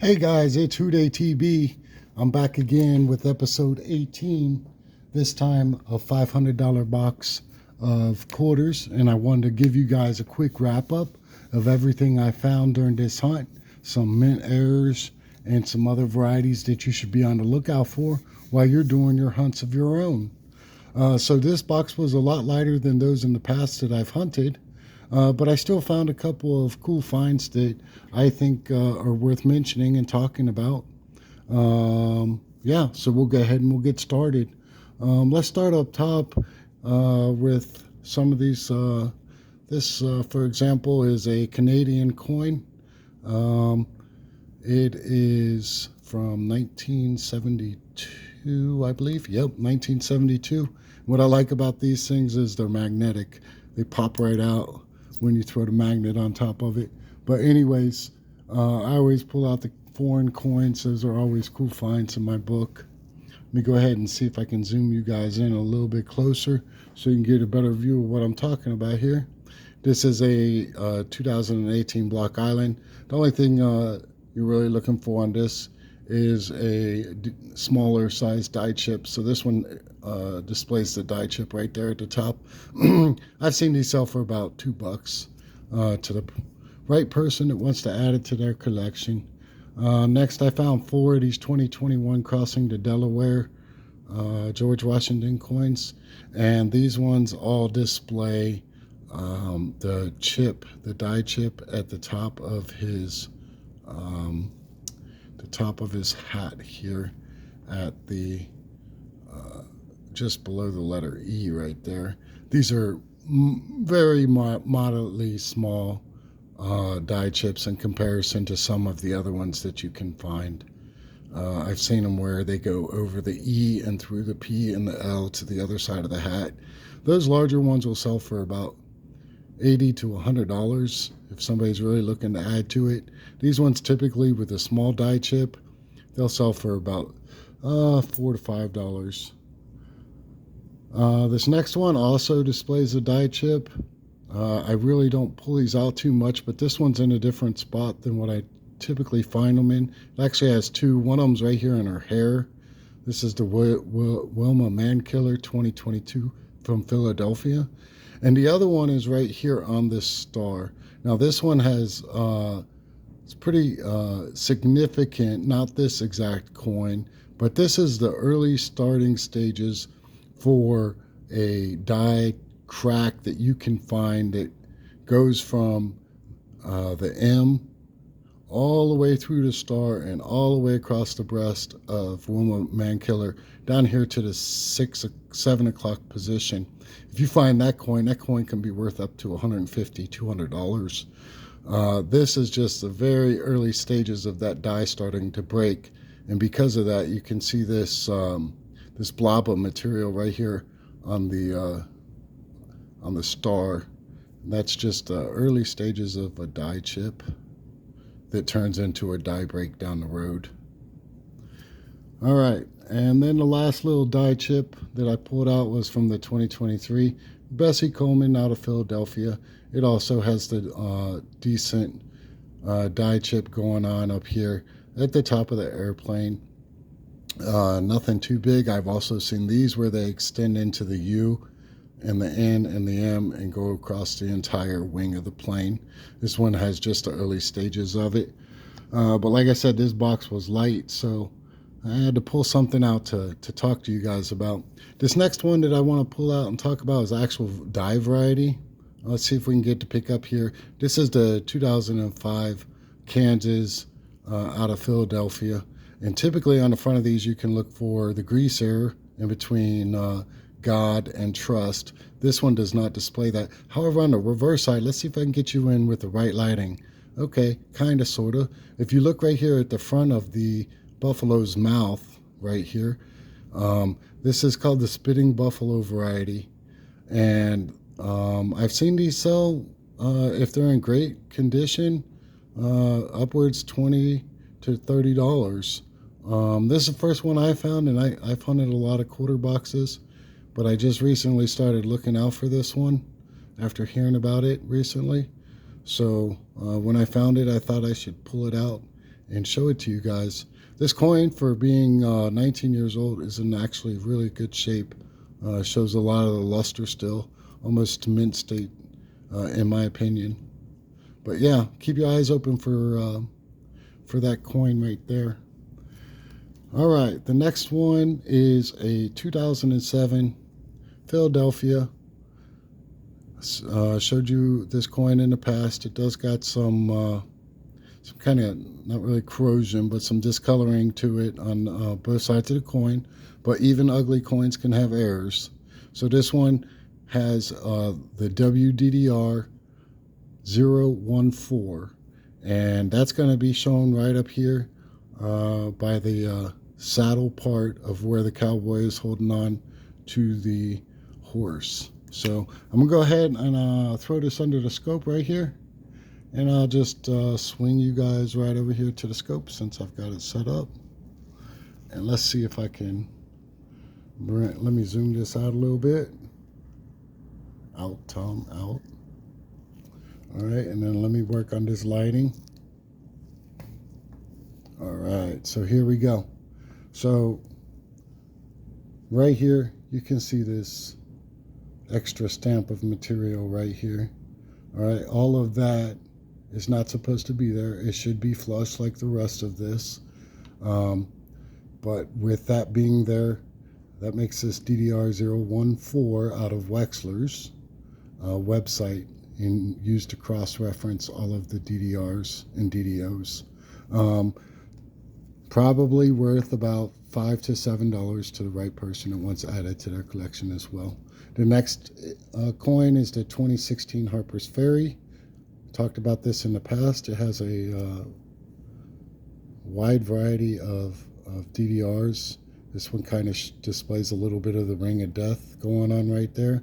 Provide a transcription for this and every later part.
Hey guys, it's Houday TB. I'm back again with episode 18, this time a $500 box of quarters, and I wanted to give you guys a quick wrap up of everything I found during this hunt, some mint errors, and some other varieties that you should be on the lookout for while you're doing your hunts of your own. So this box was a lot lighter than those in the past that I've hunted. But I still found a couple of cool finds that I think are worth mentioning and talking about. Yeah, so we'll go ahead and we'll get started. Let's start up top with some of these. For example, is a Canadian coin. Um, it is from 1972, I believe. Yep, 1972. What I like about these things is they're magnetic. They pop right out when you throw the magnet on top of it. But anyways, I always pull out the foreign coins. Those are always cool finds in my book. Let me go ahead and see if I can zoom you guys in a little bit closer so you can get a better view of what I'm talking about here. This is a 2018 Block Island. The only thing you're really looking for on this is a smaller size die chip. So this one displays the die chip right there at the top. I've seen these sell for about $2 to the right person that wants to add it to their collection. Next, I found four of these 2021 Crossing the Delaware George Washington coins, and these ones all display the die chip at the top of his hat here, at the just below the letter E right there. These are very moderately small die chips in comparison to some of the other ones that you can find. I've seen them where they go over the E and through the P and the L to the other side of the hat. Those larger ones will sell for about $80 to $100 if somebody's really looking to add to it. These ones typically with a small die chip, they'll sell for about $4 to $5. This next one also displays a die chip. I really don't pull these out too much, but this one's in a different spot than what I typically find them in. It actually has two. One of them's right here in her hair. This is the Wilma Mankiller 2022 from Philadelphia. And the other one is right here on this star. Now this one has, it's pretty significant, not this exact coin, but this is the early starting stages for a die crack that you can find that goes from the M all the way through the star and all the way across the breast of Wilma Mankiller down here to the 7 o'clock position. If you find that coin can be worth up to $150, $200. This is just the very early stages of that die starting to break, and because of that, you can see this this blob of material right here on the star. And that's just the early stages of a die chip that turns into a die break down the road. All right, and then the last little die chip that I pulled out was from the 2023 Bessie Coleman out of Philadelphia. It also has the decent die chip going on up here at the top of the airplane. Nothing too big. I've also seen these where they extend into the U and the N and the M and go across the entire wing of the plane. This one has just the early stages of it. But like I said, this box was light, so I had to pull something out to talk to you guys about. This next one that I want to pull out and talk about is actual die variety. Let's see if we can get to pick up here. This is the 2005 Kansas out of Philadelphia. And typically on the front of these, you can look for the grease error in between God and trust. This one does not display that. However, on the reverse side, let's see if I can get you in with the right lighting. Okay, kind of, sort of. If you look right here at the front of the buffalo's mouth, right here, this is called the Spitting Buffalo variety. And I've seen these sell, if they're in great condition, upwards $20 to $30. This is the first one I found, and I've hunted a lot of quarter boxes, but I just recently started looking out for this one after hearing about it recently. So when I found it, I thought I should pull it out and show it to you guys. This coin, for being 19 years old, is in actually really good shape. Shows a lot of the luster still, almost to mint state, in my opinion. But yeah, keep your eyes open for that coin right there. All right, the next one is a 2007 Philadelphia. Showed you this coin in the past. It does got some kind of, not really corrosion, but some discoloring to it on both sides of the coin. But even ugly coins can have errors. So this one has the WDDR 014, and that's going to be shown right up here by the saddle part of where the cowboy is holding on to the horse. So I'm going to go ahead and throw this under the scope right here, and I'll just swing you guys right over here to the scope since I've got it set up. And let's see if I can let me zoom this out a little bit. Out, Tom, out. All right, and then let me work on this lighting. All right, so here we go. So right here, you can see this extra stamp of material right here. All right, all of that is not supposed to be there. It should be flush like the rest of this. But with that being there, that makes this DDR014 out of Wechsler's website and used to cross-reference all of the DDRs and DDOs. Probably worth about $5 to $7 to the right person that wants added to their collection as well. The next coin is the 2016 Harper's Ferry. Talked about this in the past. It has a wide variety of DDRs. This one kind of displays a little bit of the Ring of Death going on right there.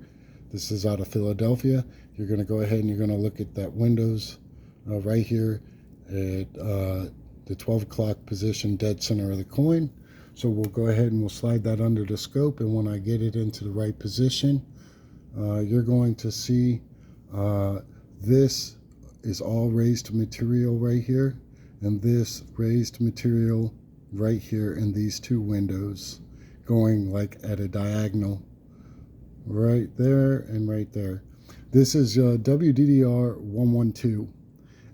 This is out of Philadelphia. You're going to go ahead and you're going to look at that windows right here at the 12 o'clock position, dead center of the coin. So we'll go ahead and we'll slide that under the scope, and when I get it into the right position, you're going to see this is all raised material right here, and this raised material right here in these two windows going like at a diagonal right there and right there. This is WDDR 112.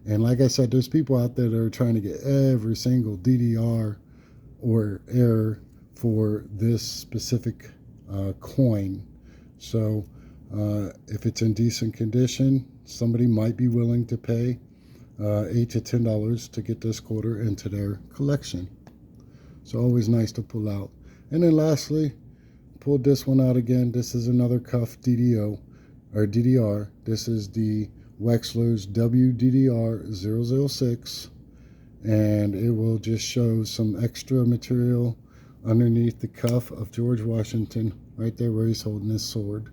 And like I said, there's people out there that are trying to get every single DDR or error for this specific coin. So if it's in decent condition, somebody might be willing to pay $8 to $10 to get this quarter into their collection. So always nice to pull out. And then lastly, pulled this one out again. This is another cuff DDO or DDR. This is the Wechsler's WDDR006, and it will just show some extra material underneath the cuff of George Washington right there where he's holding his sword.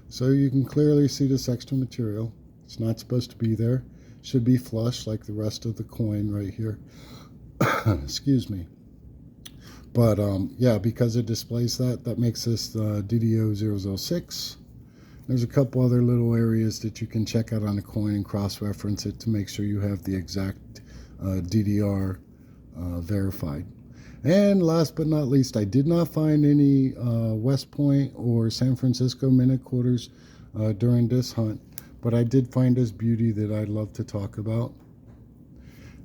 So you can clearly see this extra material. It's not supposed to be there. It should be flush like the rest of the coin right here. Excuse me. But yeah, because it displays that makes this DDO006. There's a couple other little areas that you can check out on the coin and cross-reference it to make sure you have the exact DDR verified. And last but not least, I did not find any West Point or San Francisco minute quarters during this hunt, but I did find this beauty that I'd love to talk about.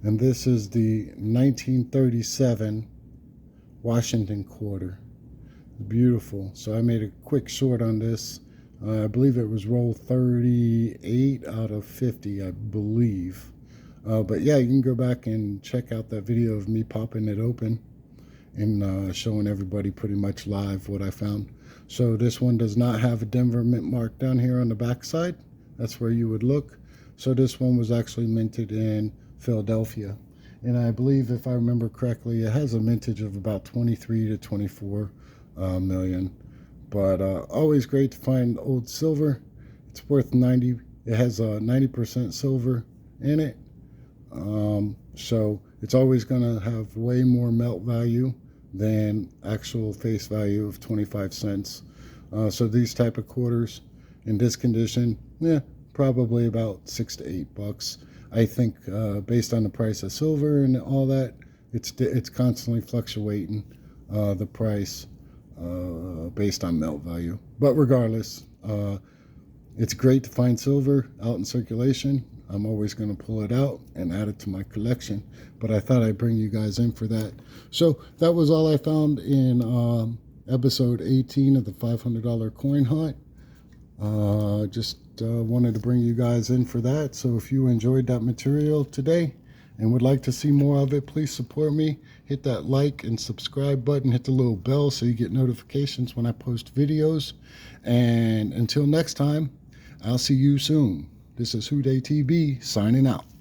And this is the 1937 Washington quarter. Beautiful. So I made a quick short on this. I believe it was roll 38 out of 50, I believe. But yeah, you can go back and check out that video of me popping it open and showing everybody pretty much live what I found. So this one does not have a Denver mint mark down here on the back side. That's where you would look. So this one was actually minted in Philadelphia. And I believe, if I remember correctly, it has a mintage of about 23 to 24 million. But always great to find old silver. It's worth 90. It has 90% silver in it. So it's always going to have way more melt value than actual face value of 25 cents. So these type of quarters in this condition, yeah, probably about $6 to $8. I think based on the price of silver and all that, It's constantly fluctuating the price based on melt value. But regardless, it's great to find silver out in circulation. I'm always going to pull it out and add it to my collection. But I thought I'd bring you guys in for that. So that was all I found in episode 18 of the $500 coin hunt. Just wanted to bring you guys in for that. So if you enjoyed that material today and would like to see more of it, please support me. Hit that like and subscribe button. Hit the little bell so you get notifications when I post videos. And until next time, I'll see you soon. This is Houday TV signing out.